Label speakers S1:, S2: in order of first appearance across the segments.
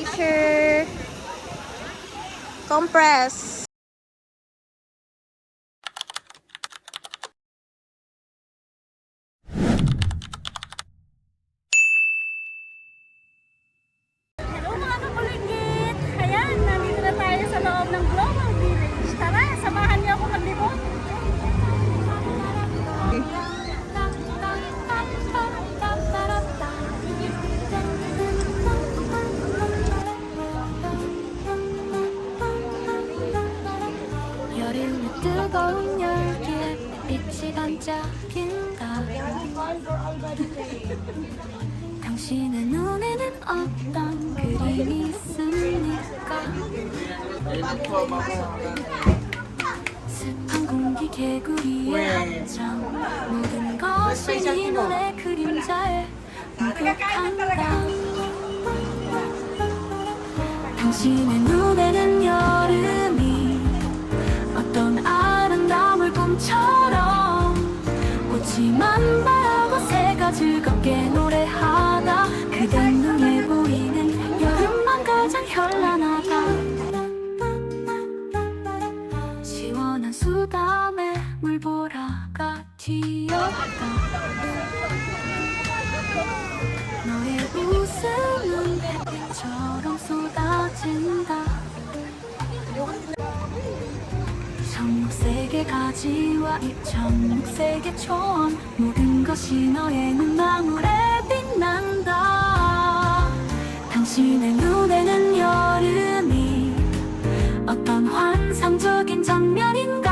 S1: Glacier Compress.
S2: Hello mga kakulingit! Ayan, nandito na tayo sa loob ng Global Village. Tara, samahan niyo ako maglibot.
S3: 여름의 뜨거운 열기에 빛이 반짝인다. 당신의 눈에는 어떤 그림이 있습니까? 습한 공기 개구리의 함정, 모든 것이 네 눈의 그림자에 묵묵한다. 당신의 눈에는 여름이 어떤 아름다움을 꿈처럼 꽃이만 바라고 새가 즐겁게 노래하다. 그대 눈에 보이는 여름만 가장 현란하다. 시원한 수담에 물보라가 튀었다. 너의 웃음은 햇빛처럼 쏟아진다. 청록색의 가지와 이 청록색의 초원, 모든 것이 너의 눈망울에 빛난다. 당신의 눈에는 여름이 어떤 환상적인 장면인가?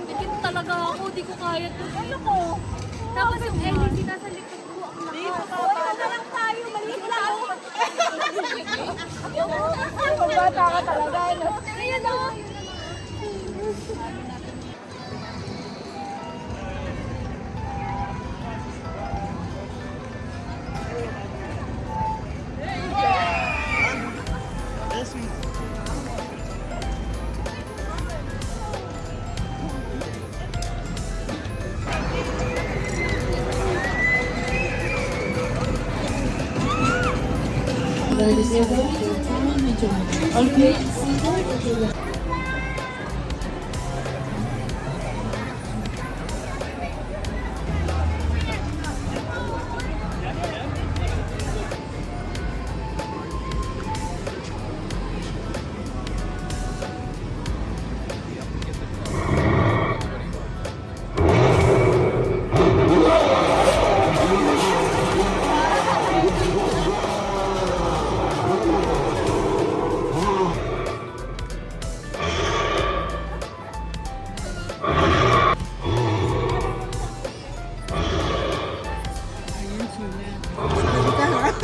S2: Dikit talaga ako, di ko kaya ito. Ano ko? Tapos yung LED nasa likod ko. Dito ka ba? Na lang tayo, maliit lang ako. Pabata ka talaga, no? Ayan o.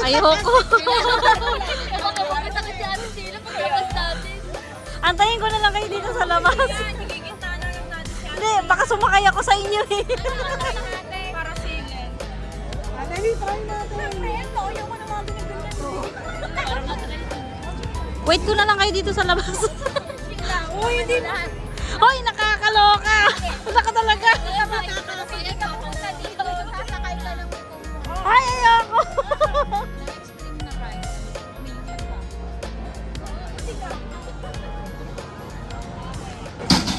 S1: Ayoko.
S2: Masakit si Ate Sheila pagkakas natin.
S1: Antayin ko na lang kayo dito sa labas.
S2: Nagigita na lang natin si Ate.
S1: Hindi, baka sumakay ako sa inyo eh.
S2: Para silent. Dali, try natin. Siyempre, ito. Ayaw ko na mga ganyan-ganyan. Para matry.
S1: Wait ko na lang kayo dito sa labas.
S2: Uy, hindi na.
S1: Hoy, nakakaloka. Wala ka talaga. Ay, ayoko.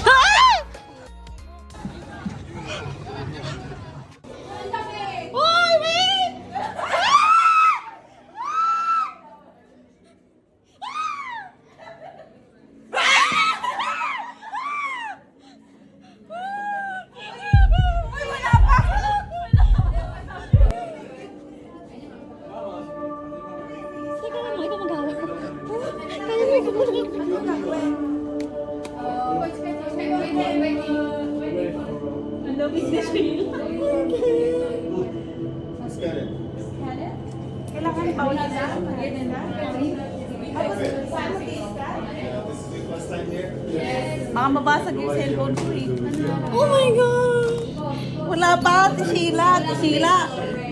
S1: Ay! Uy, wait!
S2: Kailangan paulit na.
S4: Baka mabasag yung cellphone ko eh. Oh my God! Wala pa, Sheila.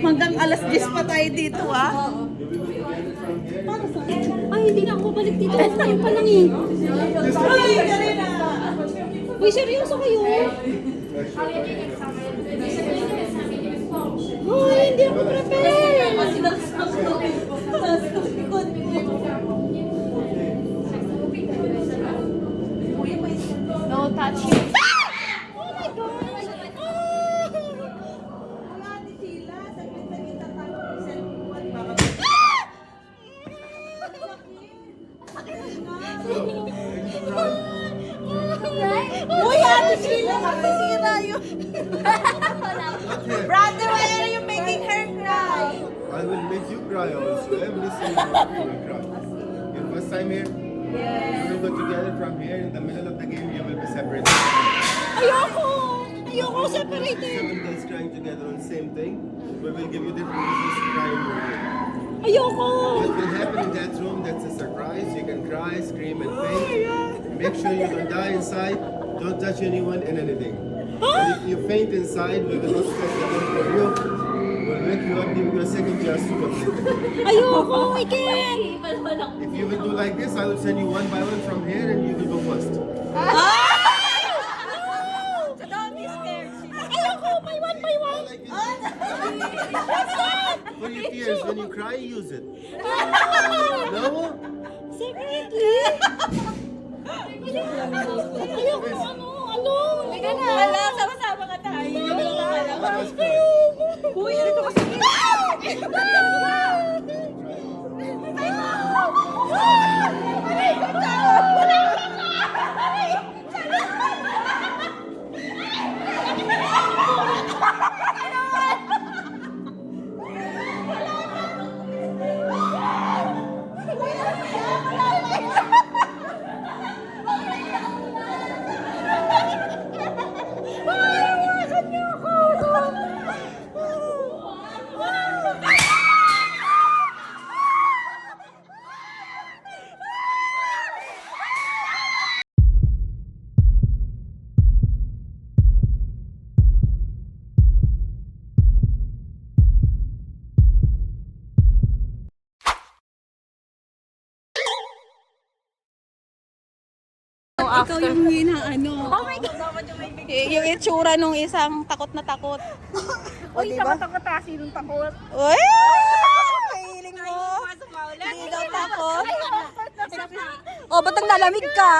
S4: Hanggang alas 10 pa tayo dito ah.
S2: Ay, hindi na ako babalik dito. Ngayon pa lang eh.
S4: Ay, dali na.
S2: Uy, seryoso kayo? Ay, hindi ako prepare. No touching. Oh my gosh!
S4: Wala ni Sheila. Saglit-saglit ang talo ng cellphone. Uy, Ate Sheila, nakasira yun. Brother, why are you making her cry?
S5: I will make you cry also. Every single one you will cry. Your first time here? We will go together from here. In the middle of the game, you will be separated.
S4: Ayoko separated.
S5: 7 guys crying together on the same thing. We will give you different reasons to cry in your room.
S4: Ayoko.
S5: What will happen in that room, that's a surprise. You can cry, scream, and faint. Make sure you don't die inside. Don't touch anyone and anything. But if you faint inside, we will not stress the whole for you. We'll wake you up, give you a second chance to complete it.
S4: Ayoko, I can't.
S5: If you will do like this, I will send you one by one from here and you will go first.
S4: Don't be scared. Ayoko, by one, by one.
S5: For your tears, when you cry, use it. No?
S4: Separately. Ayoko, alone. Wala, sama-sama ka tayo. Uy, ito kasi. Ikaw yung hinaano. Oh my God. Yung itsura nung isang takot na takot.
S2: Uy, takot-takot sinong takot?
S4: Uy! Mahiling mo. Hindi daw takot. O, ba't ang lalamig ka?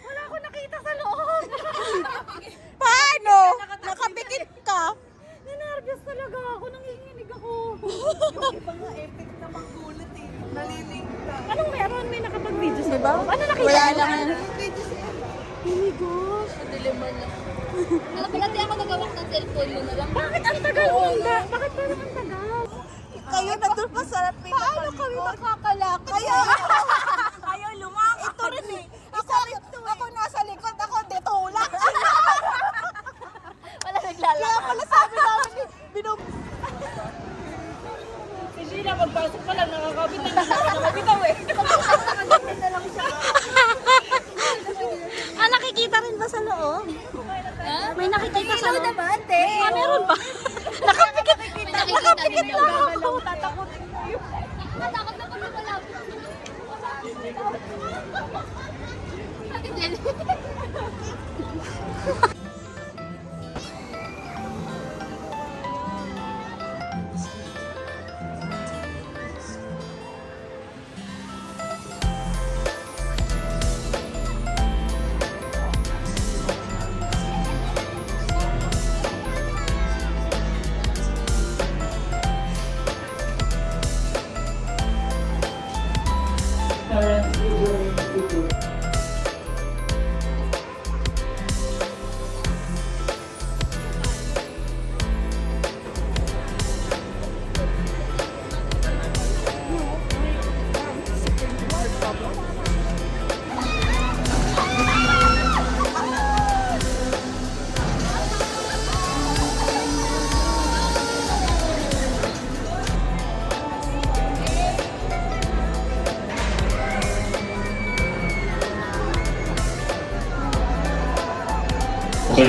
S2: Wala ko nakita sa loob.
S4: Paano? Nakapikit ka.
S2: Nanervyos talaga ako, nanginginig ako.
S4: Yung iba nga epic na manggulat eh. Nalilig ka.
S2: Anong meron? May nakapag-video sa
S4: Diba?
S2: loob? Ano nakita
S4: Wala
S2: mo?
S4: lang.
S2: Oh my gosh.
S6: Nakapalati ako nagawak ng cellphone mo na lang.
S2: Bakit ang tagal Honda? Bakit parang ang tagal?
S4: Kayo nandun pa sa pinapal ko. Paano kami makakalakad? Ayaw lumakad. Ito rin eh. Ako nasa likod, ako dito lang.
S6: Wala naglalakad.
S4: Kaya pala sabi namin,
S2: Si Sheila, magpasok pa lang, nakakabit na nakakabitaw eh.
S1: Nakikita rin ba sa loob? May nakikita sa loob?
S6: naman, te.
S1: Meron ba? Nakapikit
S6: Nakikita ninyo.
S1: lang ako.
S2: Tatakotin ko yun.
S6: Natakot na kami wala. Bakit yan?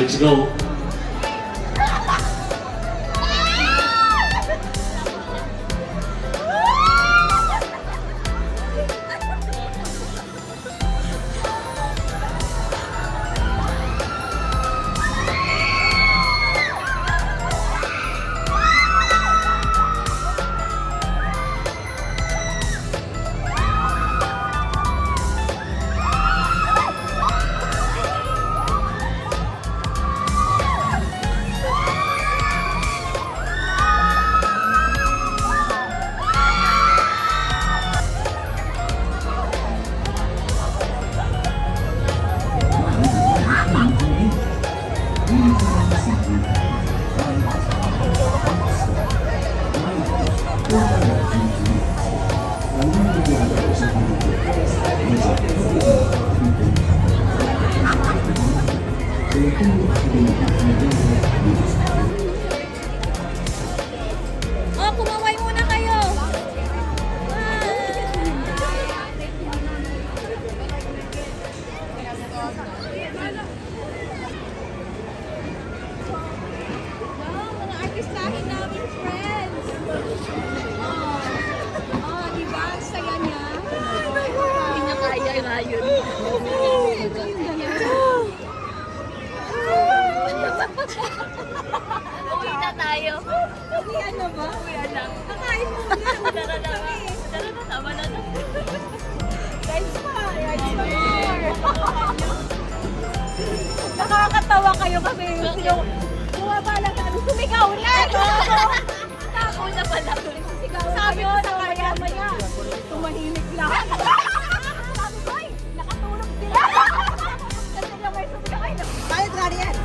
S7: ready to go.
S2: Oh, kumaway muna kayo. Mga artistahin namin, friends. Oh, diba? Ang saya niya. Hindi niya kaya nga yun.
S6: Uwi na tayo.
S2: Uwian na ba?
S6: Uwian na.
S2: Kakain muna.
S6: Tara na. Tara na, tama na.
S2: Rides pa. Rides pa more. Nakakatawa kayo kasi bumaba lang kami. Sumigaw na.
S6: Ako na pala.
S2: Sigaw sabi ko sa maya-maya. Tumahimik lang. Sabi ko, ay, nakatulog sila. Kasi lang may sumigaw. Ay,
S4: Bayad nga yan.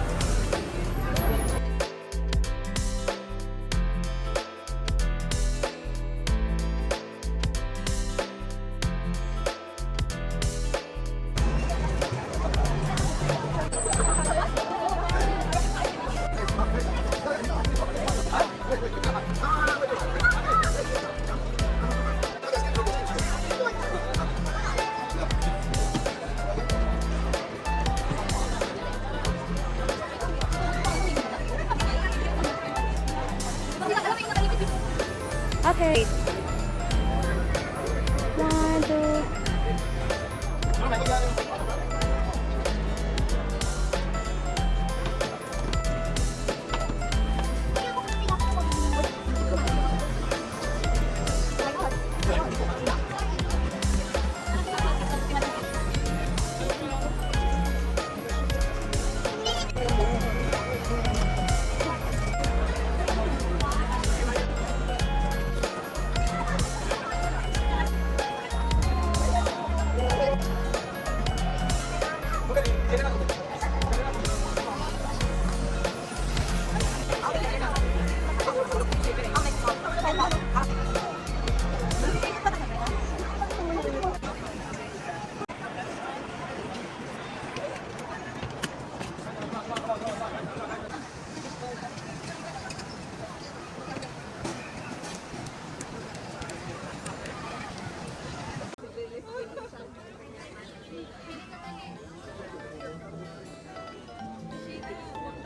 S2: okay. 1, 2.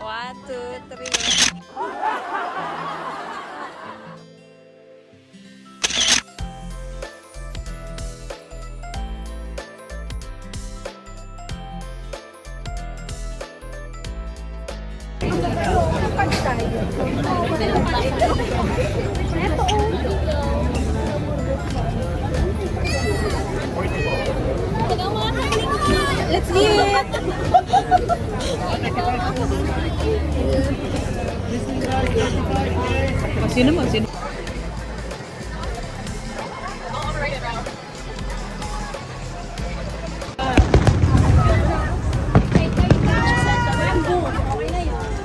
S2: One, two, three. Let's eat!
S4: Sino mo? Sino?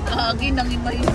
S4: Kagi nang iba yun.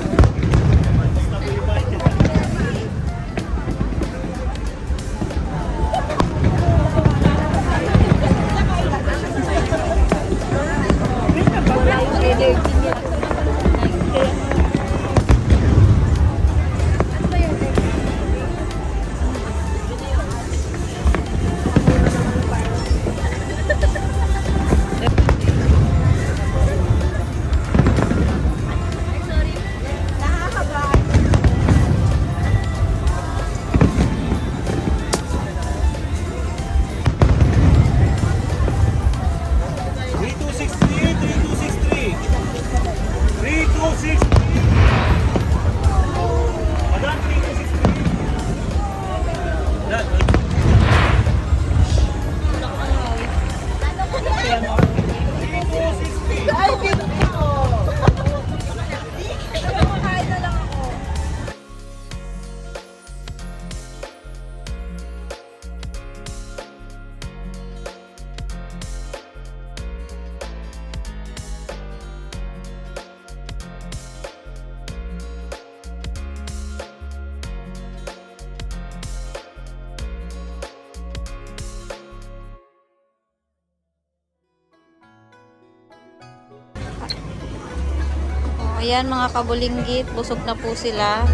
S1: Ayan mga kabulinggit, busog na po sila.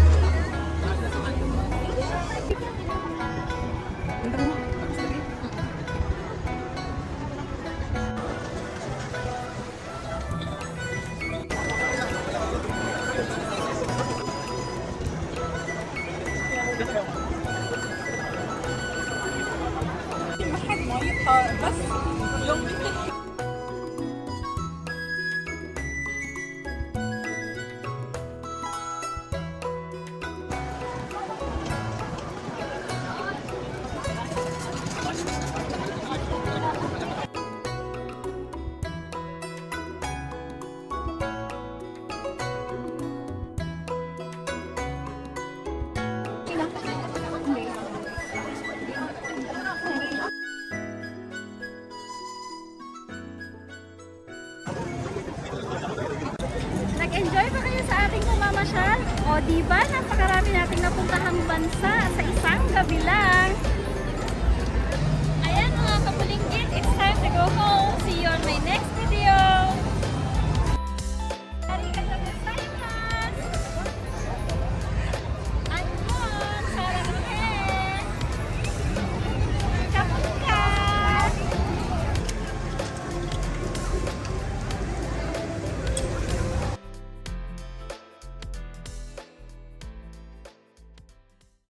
S2: Nag-enjoy ba kayo sa ating pamamasyal? O diba, napakarami nating napuntahang bansa sa isang gabi lang.
S6: Ayan mga kapulinggit, it's time to go home. See you on my next